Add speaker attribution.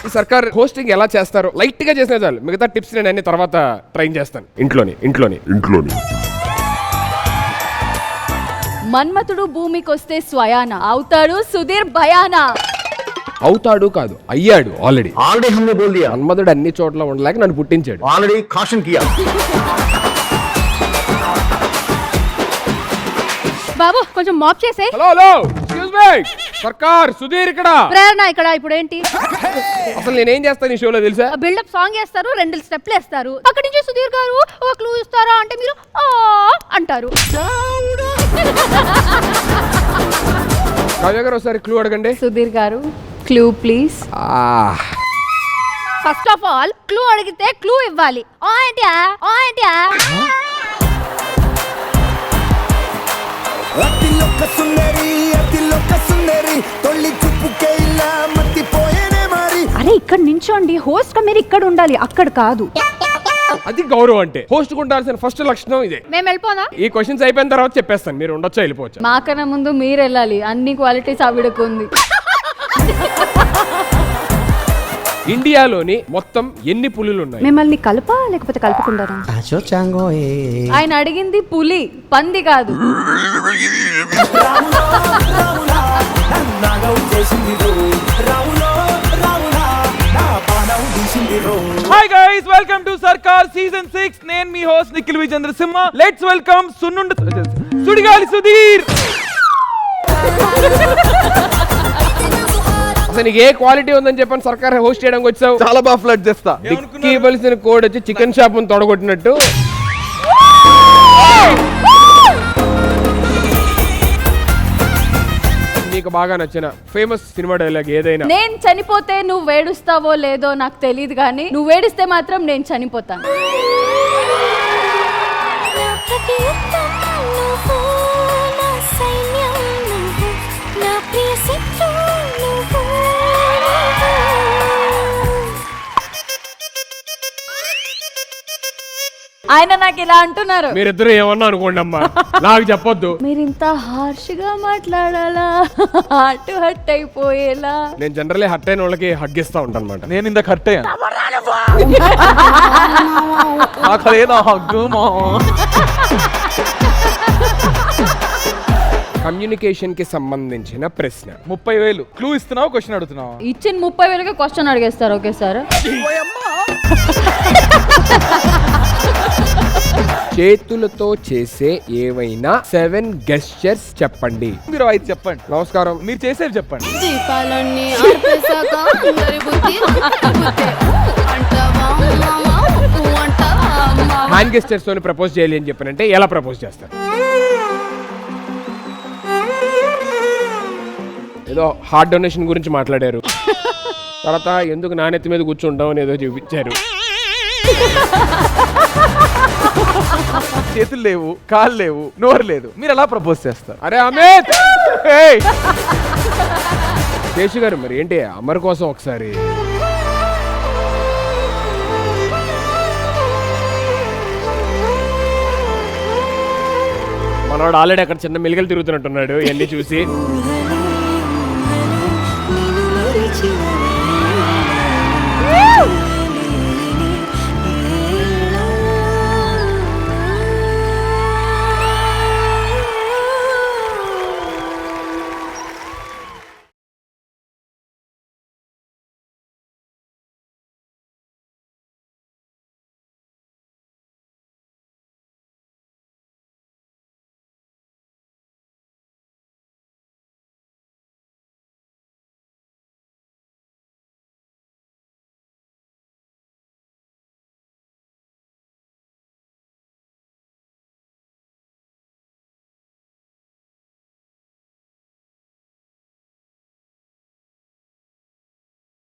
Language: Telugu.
Speaker 1: ఈ సర్కార్ హోస్టింగ్ ఎలా చేస్తారో లైట్ గా చేసిన చాలు, మిగతా టిప్స్ నేను అన్ని తర్వాత ట్రై చేస్తాను ఇంట్లోని.
Speaker 2: మన్మథుడు భూమికొస్తే స్వయాన అవుతాడు సుధీర్ భయానా.
Speaker 1: అవుతాడు కాదు, అయ్యాడు ఆల్రెడీ.
Speaker 3: हमने बोल दिया
Speaker 1: మన్మధుడు అన్ని చోట్ల ఉండలేక నన్ను పుట్టించాడు.
Speaker 3: ऑलरेडी caution किया.
Speaker 4: బాబు కొంచెం మాప్ చేసే.
Speaker 1: హలో ఎక్స్క్యూజ్ మీ, సర్కార్ సుధీర్ ఇక్కడ.
Speaker 4: ప్రేరణ ఇక్కడ ఇప్పుడు ఏంటి?
Speaker 1: అసలు నేనేం చేస్తాను ఈ షోలో తెలుసా?
Speaker 4: బిల్డప్ సాంగ్ వేస్తారు, 2 స్టెప్లు వేస్తారు, అక్కడి నుంచి సుధీర్ గారు ఒక క్లూ ఇస్తారా అంటే మీరు ఆ అంటారు.
Speaker 1: కావ్య గారు ఒకసారి క్లూ అడగండి.
Speaker 2: సుధీర్ గారు clue please.
Speaker 4: First of all clue అడిగితే క్లూ ఇవ్వాలి. ఏంటి
Speaker 5: అతిలోక సుందరి తొల్లి చూపుకే ఇలా మత్తిపోయేనే మరి.
Speaker 2: అరే ఇక్కడ నించోండి, హోస్ట్ గా మీరు ఇక్కడ ఉండాలి, అక్కడ కాదు.
Speaker 1: అది గౌరవం అంటే. హోస్ట్ ఉండాల్సిన ఫస్ట్ లక్షణం ఇదే.
Speaker 4: మేము వెళ్ళిపోదా?
Speaker 1: ఈ క్వశ్చన్స్ అయిపోయిన తర్వాత చెప్పేస్తాను, మీరు ఉండొచ్చా వెళ్ళిపోవచ్చు.
Speaker 2: మాకన్నా ముందు మీరు వెళ్ళాలి, అన్ని క్వాలిటీస్ ఆవిడకు ఉంది.
Speaker 1: ఇండియాలోని మొత్తం ఎన్ని పులులు ఉన్నాయి?
Speaker 2: మిమ్మల్ని కలపా లేకపోతే కలుపుకుంటారా? ఆయన అడిగింది పులి, పంది కాదు.
Speaker 6: Hi guys, welcome to Sarkar season 6. నేను మీ host Nikhil Vijendra Simha. Let's welcome Sudigali Sudheer.
Speaker 1: అసలు నీకు ఏ క్వాలిటీ ఉందని చెప్పని సర్కార్ హోస్ట్ చేయడానికి వచ్చావు?
Speaker 6: చాలా బాగా ఫ్లడ్ చేస్తా.
Speaker 1: డిక్కీ ఇవ్వాల్సిన కోడ్ వచ్చి చికెన్ షాప్ ముందు తొడగొట్టినట్టు. నీకు బాగా నచ్చిన ఫేమస్ సినిమా డైలాగ్ ఏదైనా?
Speaker 2: నేను చనిపోతే నువ్వు వేడుస్తావో లేదో నాకు తెలియదు, కానీ నువ్వు వేడిస్తే మాత్రం నేను చనిపోతాను. ఆయన నాకు ఇలా అంటున్నారు.
Speaker 1: మీరిద్దరు ఏమన్నా అనుకోండి అమ్మా, నాకు చెప్పొద్దు.
Speaker 2: మీరు ఇంత హార్ష్ గా మాట్లాడాలా, హార్ట్ హట్ అయిపోయేలా.
Speaker 1: నేను జనరల్లీ హట్ అయిన వాళ్ళకి హగ్ ఇస్తా ఉంటాను అనమాట.
Speaker 6: నేను ఇందాక హర్ట్ అయ్యాను.
Speaker 1: కమ్యూనికేషన్ కి సంబంధించిన ప్రశ్న.
Speaker 6: 30,000 క్లూ ఇస్తున్నావు, క్వశ్చన్ అడుగుతున్నావు.
Speaker 2: ఇచ్చిన 30,000కి క్వశ్చన్ అడిగేస్తారు ఒకేసారి.
Speaker 1: చేతులతో చేసే ఏవైనా 7 గెస్చర్స్ చెప్పండి.
Speaker 6: మీరు 5 చెప్పండి.
Speaker 1: నమస్కారం.
Speaker 6: మీరు చేసేవి చెప్పండి.
Speaker 4: దీపాలన్నీ ఆర్పేశాక అందరి బుద్ధి అంటావా మామా అంటావా.
Speaker 1: హ్యాండ్ గెస్చర్స్ తోని ప్రపోజ్ చేయాలి అని చెప్పానంటే ఎలా ప్రపోజ్ చేస్తారు? ఏదో హార్ట్ డొనేషన్ గురించి మాట్లాడారు, తర్వాత ఎందుకు నాణ్యత మీద కూర్చుంటాం అని ఏదో చూపించారు.
Speaker 6: చేతులు లేవు, కాళ్ళు లేవు, నోరు లేదు, మీరు ఎలా ప్రపోజ్ చేస్తారు?
Speaker 1: అరే అమిత్, శేషు గారు మరి ఏంటి అమర్ కోసం ఒకసారి. మనవాడు ఆల్రెడీ అక్కడ చిన్న మెలికలు తిరుగుతున్నట్టున్నాడు ఇవన్నీ చూసి.